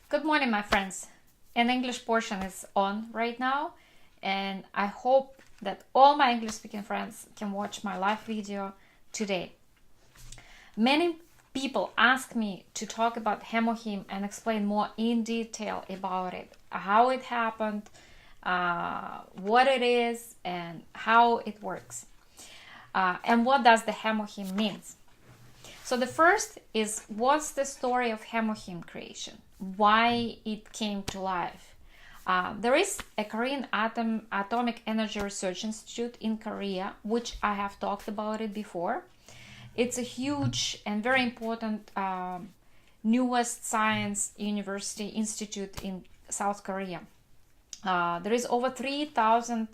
Good morning, my friends. An English portion is on right now, and I hope that all my English speaking friends can watch my live video today. Many people ask me to talk about Hemohim and explain more in detail about it, how it happened, what it is, and how it works. And what does the Hemohim means? So the first is, what's the story of Hemohim creation? Why it came to life? There is a Korean Atomic Energy Research Institute in Korea, which I have talked about it before. It's a huge and very important newest science university institute in South Korea. There is over 3,000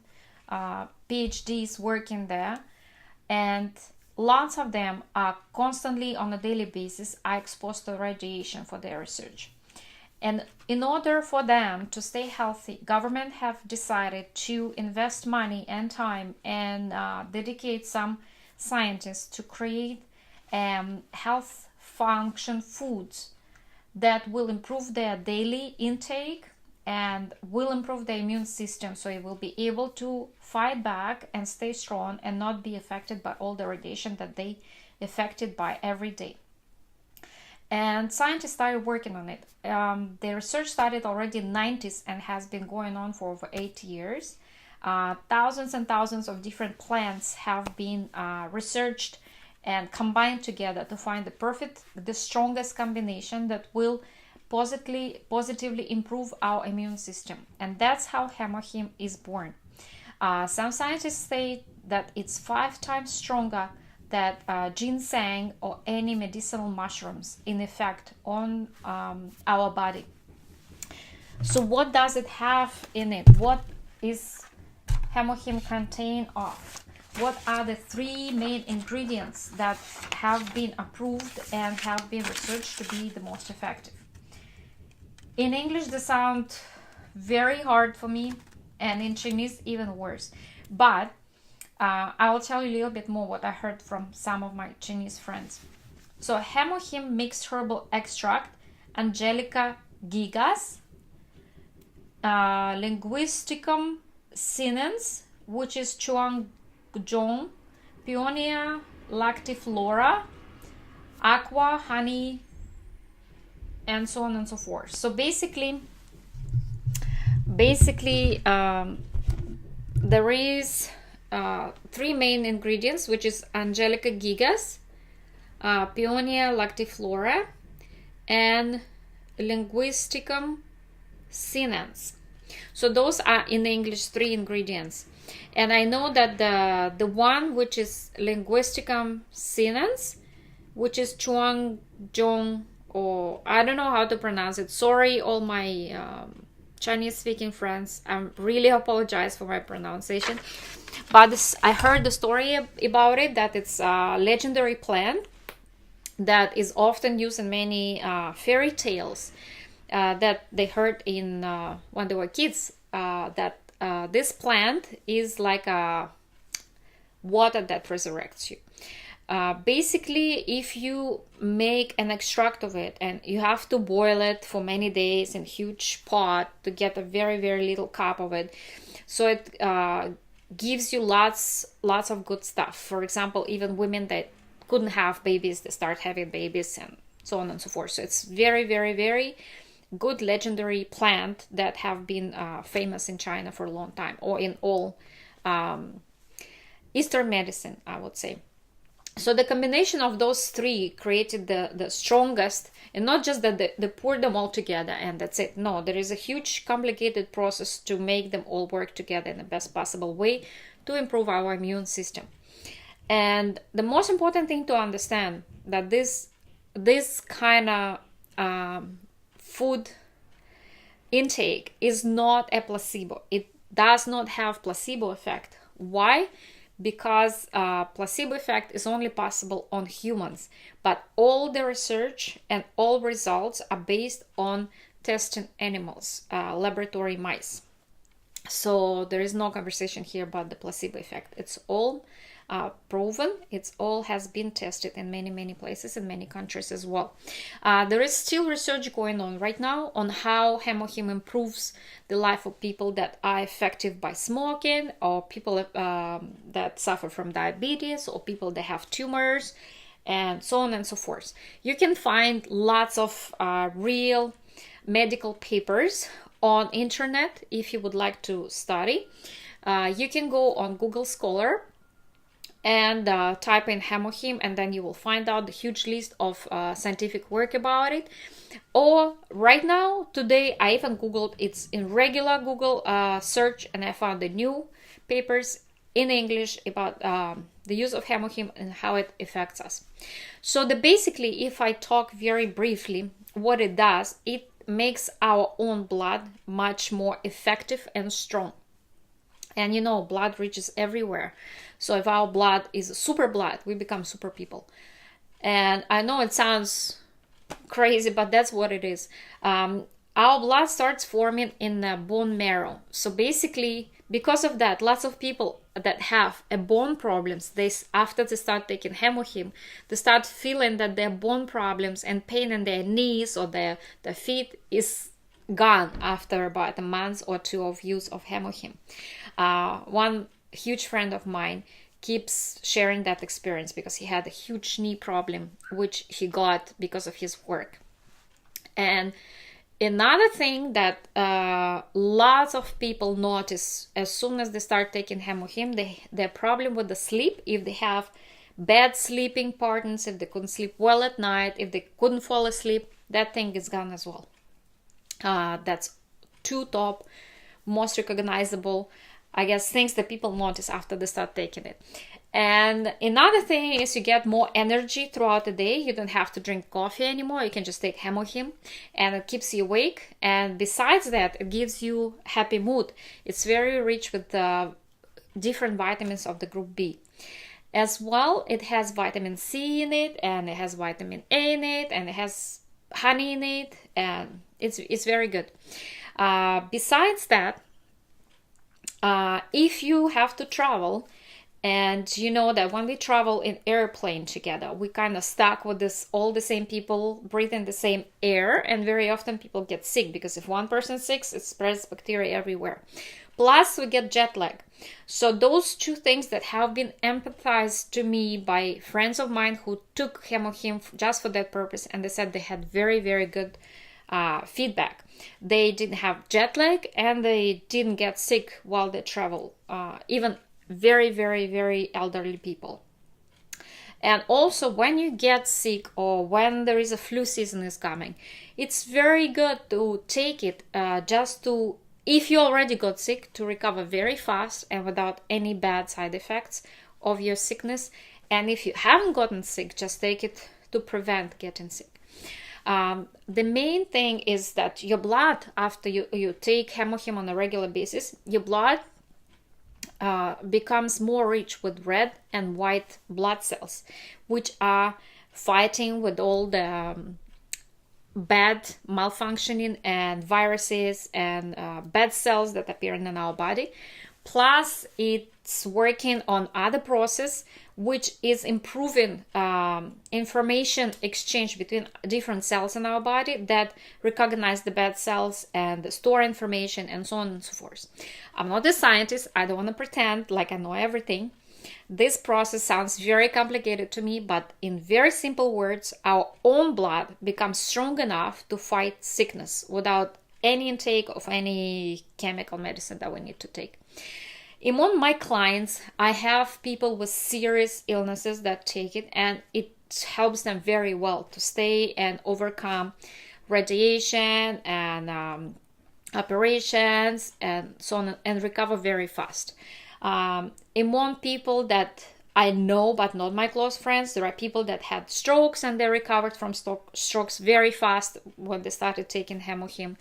PhDs working there, and lots of them are constantly on a daily basis are exposed to radiation for their research. And in order for them to stay healthy, government have decided to invest money and time and dedicate some scientists to create health function foods that will improve their daily intake and will improve the immune system, so it will be able to fight back and stay strong and not be affected by all the radiation that they affected by every day. And scientists started working on it. The research started already in the 90s and has been going on for over 8 years. Thousands and thousands of different plants have been researched and combined together to find the strongest combination that will positively improve our immune system. And that's how Hemohim is born. Some scientists say that it's 5 times stronger than ginseng or any medicinal mushrooms in effect on our body. So what does it have in it? What is Hemohim contain of? What are the 3 main ingredients that have been approved and have been researched to be the most effective? In English, they sound very hard for me, and in Chinese, even worse. But I will tell you a little bit more what I heard from some of my Chinese friends. So, Hemohim mixed herbal extract, Angelica gigas, Linguisticum sinens, which is Chuangjong, Peonia lactiflora, aqua, honey, and so on and so forth. So basically there is 3 main ingredients, which is Angelica gigas, Peonia lactiflora, and Linguisticum sinens. So those are in English 3 ingredients. And I know that the one which is Linguisticum sinens, which is Chuangjong, or I don't know how to pronounce it. Sorry, all my Chinese speaking friends. I really apologize for my pronunciation. But I heard the story about it, that it's a legendary plant that is often used in many fairy tales that they heard in when they were kids. That this plant is like a water that resurrects you. Basically, if you make an extract of it and you have to boil it for many days in a huge pot to get a very, very little cup of it, so it gives you lots of good stuff. For example, even women that couldn't have babies, they start having babies, and so on and so forth. So it's very, very, very good legendary plant that have been famous in China for a long time, or in all Eastern medicine, I would say. So the combination of those 3 created the strongest, and not just that they poured them all together and that's it. No, there is a huge complicated process to make them all work together in the best possible way to improve our immune system. And the most important thing to understand that this kind of food intake is not a placebo. It does not have placebo effect. Why? Because placebo effect is only possible on humans, but all the research and all results are based on testing animals, laboratory mice. So there is no conversation here about the placebo effect. It's all proven. It's all has been tested in many places in many countries as well. There is still research going on right now on how Hemohim improves the life of people that are affected by smoking, or people that suffer from diabetes, or people that have tumors, and so on and so forth. You can find lots of real medical papers on internet if you would like to study. You can go on Google Scholar and type in Hemohim, and then you will find out the huge list of scientific work about it. Or right now, today, I even Googled, it's in regular Google search, and I found the new papers in English about the use of Hemohim and how it affects us. So basically, if I talk very briefly, what it does, it makes our own blood much more effective and strong. And you know, blood reaches everywhere. So if our blood is super blood, we become super people. And I know it sounds crazy, but that's what it is. Our blood starts forming in the bone marrow. So basically, because of that, lots of people that have bone problems, after they start taking Hemohim, they start feeling that their bone problems and pain in their knees or their feet is gone after about a month or two of use of Hemohim. One huge friend of mine keeps sharing that experience because he had a huge knee problem, which he got because of his work. And another thing that lots of people notice as soon as they start taking Hemohim, their problem with the sleep, if they have bad sleeping patterns, if they couldn't sleep well at night, if they couldn't fall asleep, that thing is gone as well. That's two top, most recognizable, I guess, things that people notice after they start taking it. And another thing is you get more energy throughout the day. You don't have to drink coffee anymore. You can just take Hemohim, and it keeps you awake. And besides that, it gives you happy mood. It's very rich with different vitamins of the group B. As well, it has vitamin C in it, and it has vitamin A in it, and it has honey in it, and it's very good. Besides that, if you have to travel, and you know that when we travel in airplane together, we kind of stuck with all the same people breathing the same air, and very often people get sick because if one person's sick, it spreads bacteria everywhere. Plus, we get jet lag. So those two things that have been empathized to me by friends of mine who took Hemohim just for that purpose, and they said they had very good feedback. They didn't have jet lag, and they didn't get sick while they travel, even very elderly people. And also, when you get sick or when there is a flu season is coming, it's very good to take it just to, if you already got sick, to recover very fast and without any bad side effects of your sickness. And if you haven't gotten sick, just take it to prevent getting sick. The main thing is that your blood, after you take Hemohim on a regular basis, your blood becomes more rich with red and white blood cells, which are fighting with all the bad malfunctioning and viruses and bad cells that appear in our body. Plus, it's working on other process which is improving information exchange between different cells in our body that recognize the bad cells and store information and so on and so forth. I'm not a scientist. I don't want to pretend like I know everything. This process sounds very complicated to me, but in very simple words, our own blood becomes strong enough to fight sickness without any intake of any chemical medicine that we need to take. Among my clients, I have people with serious illnesses that take it, and it helps them very well to stay and overcome radiation and operations and so on, and recover very fast. Among people that I know but not my close friends, there are people that had strokes and they recovered from strokes very fast when they started taking Hemohim,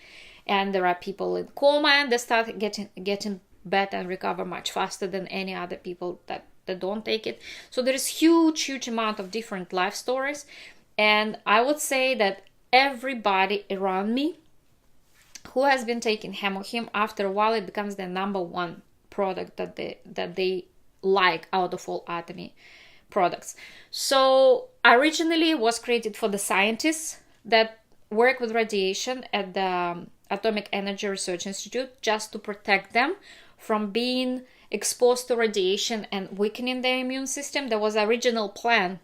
and there are people in coma and they start getting better and recover much faster than any other people that don't take it. So there is huge amount of different life stories, and I would say that everybody around me who has been taking Hemohim, after a while it becomes the number one product that they like out of all Atomy products. So originally it was created for the scientists that work with radiation at the Atomic Energy Research Institute, just to protect them from being exposed to radiation and weakening their immune system. There was an original plan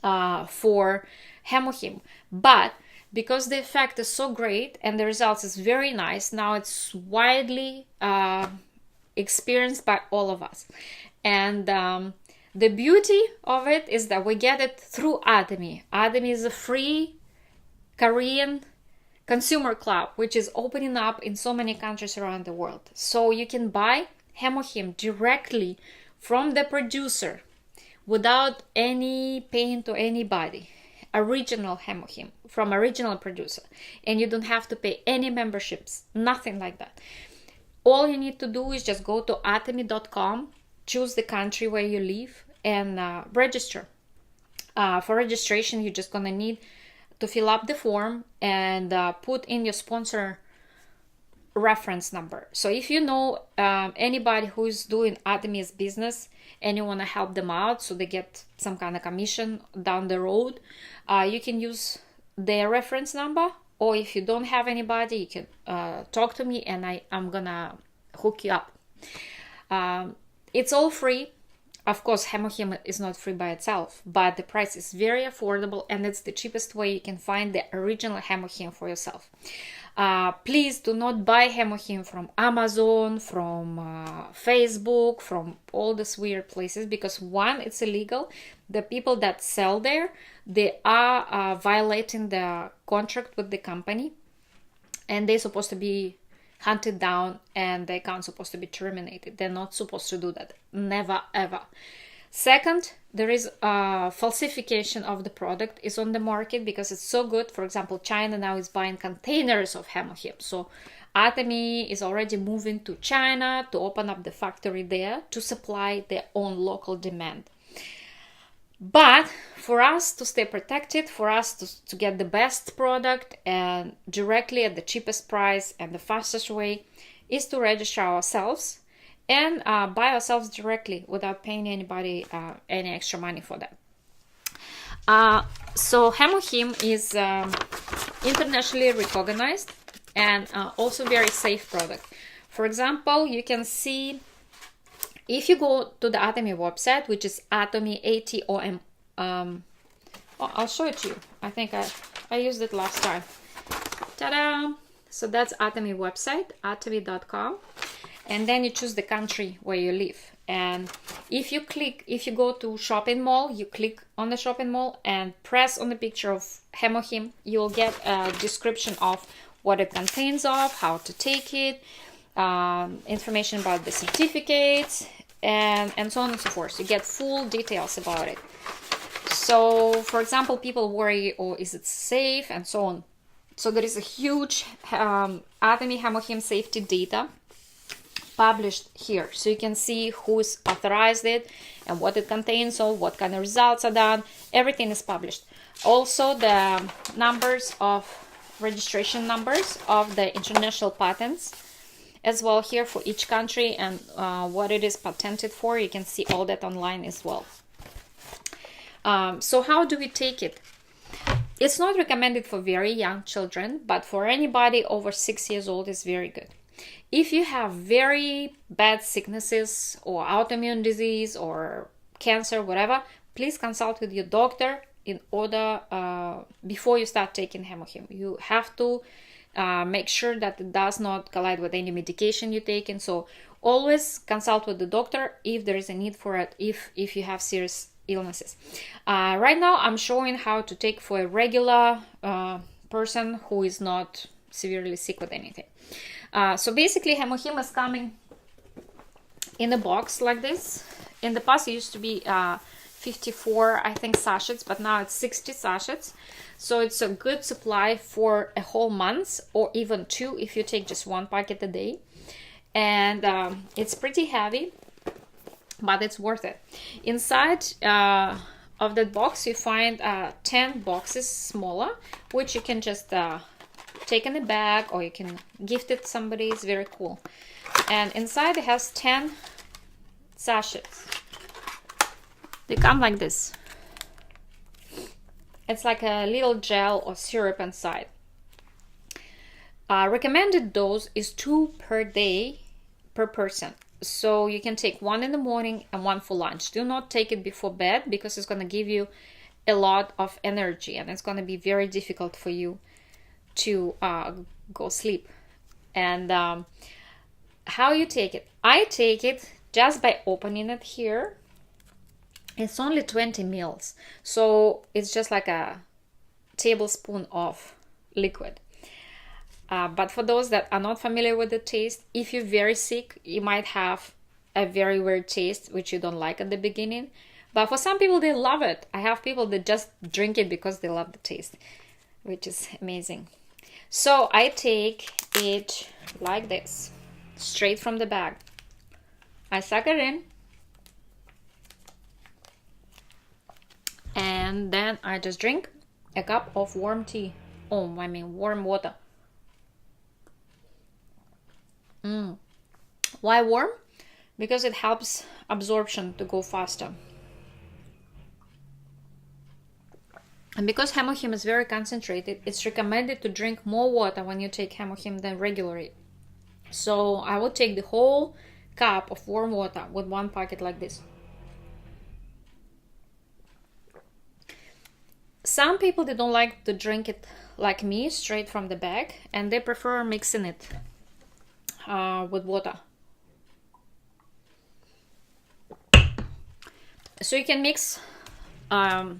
for Hemohim, but because the effect is so great and the results is very nice, now it's widely experienced by all of us. And the beauty of it is that we get it through Atomy. Atomy is a free Korean consumer club, which is opening up in so many countries around the world. So you can buy Hemohim directly from the producer without any paying to anybody. Original Hemohim from original producer, and you don't have to pay any memberships, nothing like that. All you need to do is just go to atomy.com, choose the country where you live, and register. For registration, you're just gonna need to fill up the form and put in your sponsor reference number. So if you know anybody who is doing Atomy's business and you want to help them out so they get some kind of commission down the road, you can use their reference number, or if you don't have anybody, you can talk to me and I'm gonna hook you up. It's all free. Of course, Hemohim is not free by itself, but the price is very affordable and it's the cheapest way you can find the original Hemohim for yourself. Please do not buy Hemohim from Amazon, from Facebook, from all these weird places, because one, it's illegal. The people that sell there, they are violating the contract with the company, and they're supposed to be hunted down and the account supposed to be terminated. They're not supposed to do that. Never, ever. Second, there is falsification of the product is on the market because it's so good. For example, China now is buying containers of Hemohim. So Atomy is already moving to China to open up the factory there to supply their own local demand. But for us to stay protected, for us to get the best product and directly at the cheapest price and the fastest way is to register ourselves and buy ourselves directly without paying anybody any extra money for that. So Hemohim is internationally recognized and also very safe product. For example, you can see if you go to the Atomy website, which is Atomy, ATOM. I'll show it to you. I think I used it last time. Ta-da! So that's Atomy website, atomy.com. And then you choose the country where you live. And if you go to shopping mall, you click on the shopping mall and press on the picture of Hemohim, you'll get a description of what it contains of, how to take it, information about the certificates, and so on and so forth. You get full details about it. So, for example, people worry, oh, is it safe, and so on. So there is a huge Atomy Hemohim safety data published here, so you can see who's authorized it and what it contains, or what kind of results are done. Everything is published. Also, the numbers of registration numbers of the international patents as well here for each country, and what it is patented for. You can see all that online as well. So how do we take it? It's not recommended for very young children, but for anybody over 6 years old is very good. If you have very bad sicknesses or autoimmune disease or cancer, whatever, please consult with your doctor in order before you start taking Hemohim. You have to make sure that it does not collide with any medication you're taking. So always consult with the doctor if there is a need for it, if you have serious illnesses. Right now I'm showing how to take for a regular person who is not severely sick with anything. So basically Hemohim is coming in a box like this. In the past it used to be 54, I think, sachets, but now it's 60 sachets. So it's a good supply for a whole month, or even 2 if you take just 1 packet a day. And it's pretty heavy, but it's worth it. Inside of that box you find 10 boxes smaller, which you can just take in a bag, or you can gift it to somebody. It's very cool. And inside it has 10 sachets. They come like this. It's like a little gel or syrup inside. Recommended dose is 2 per day per person. So you can take 1 in the morning and 1 for lunch. Do not take it before bed because it's going to give you a lot of energy and it's going to be very difficult for you to go sleep. And how you take it? I take it just by opening it here. It's only 20 mils, so it's just like a tablespoon of liquid. But for those that are not familiar with the taste, if you're very sick, you might have a very weird taste, which you don't like at the beginning. But for some people, they love it. I have people that just drink it because they love the taste, which is amazing. So I take it like this, straight from the bag. I suck it in. And then I just drink a cup of warm tea. Oh, I mean warm water. Why warm? Because it helps absorption to go faster. And because Hemohim is very concentrated, it's recommended to drink more water when you take Hemohim than regularly. So I would take the whole cup of warm water with 1 packet like this. Some people, they don't like to drink it like me, straight from the bag, and they prefer mixing it with water. So you can mix, I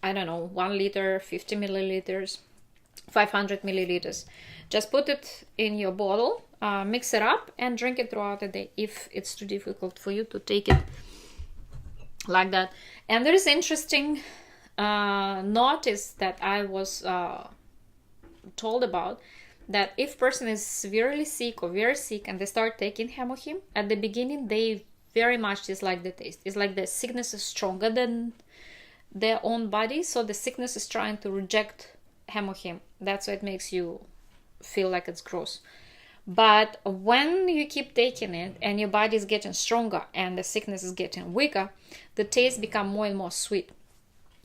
don't know, 1 liter, 50 milliliters, 500 milliliters. Just put it in your bottle, mix it up, and drink it throughout the day if it's too difficult for you to take it like that. And there is interesting notice that I was told about, that if person is severely sick or very sick and they start taking Hemohim, at the beginning they very much dislike the taste. It's like the sickness is stronger than their own body, so the sickness is trying to reject Hemohim. That's why it makes you feel like it's gross. But when you keep taking it and your body is getting stronger and the sickness is getting weaker, the taste becomes more and more sweet.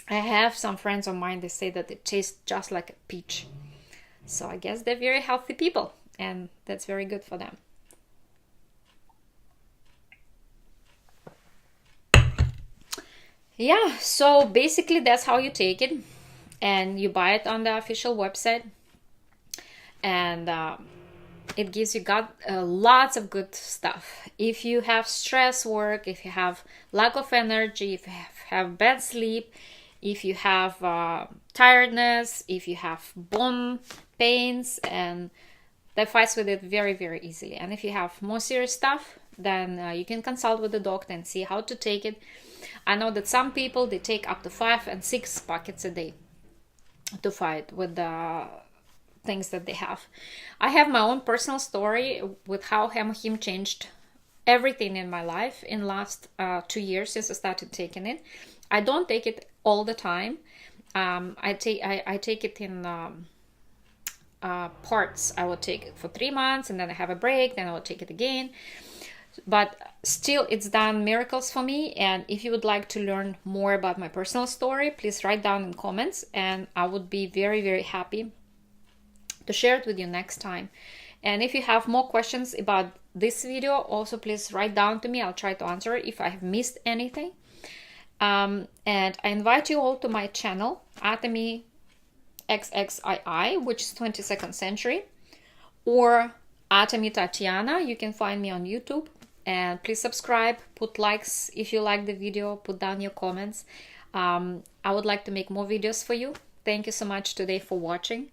I have some friends of mine, they say that it tastes just like a peach. So I guess they're very healthy people and that's very good for them. Yeah, so basically that's how you take it, and you buy it on the official website, and it gives you lots of good stuff. If you have stress work, if you have lack of energy, if you have bad sleep, if you have tiredness, if you have bone pains, and that fights with it very, very easily. And if you have more serious stuff, then you can consult with the doctor and see how to take it. I know that some people, they take up to 5 and 6 packets a day to fight with the things that they have. I have my own personal story with how Hemohim changed everything in my life in last 2 years since I started taking it. I don't take it all the time. I take it in parts. I will take it for 3 months and then I have a break, then I will take it again. But still, it's done miracles for me. And if you would like to learn more about my personal story, please write down in comments and I would be very, very happy to share it with you next time. And if you have more questions about this video, also please write down to me. I'll try to answer it if I have missed anything. And I invite you all to my channel, atomyxxii, which is 22nd century, or Atomy Tatiana. You can find me on YouTube. And please subscribe, put likes if you like the video, put down your comments. I would like to make more videos for you. Thank you so much today for watching.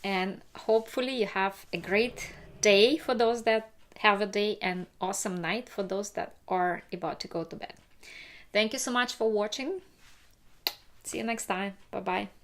And hopefully you have a great day for those that have a day, and awesome night for those that are about to go to bed. Thank you so much for watching. See you next time. Bye-bye.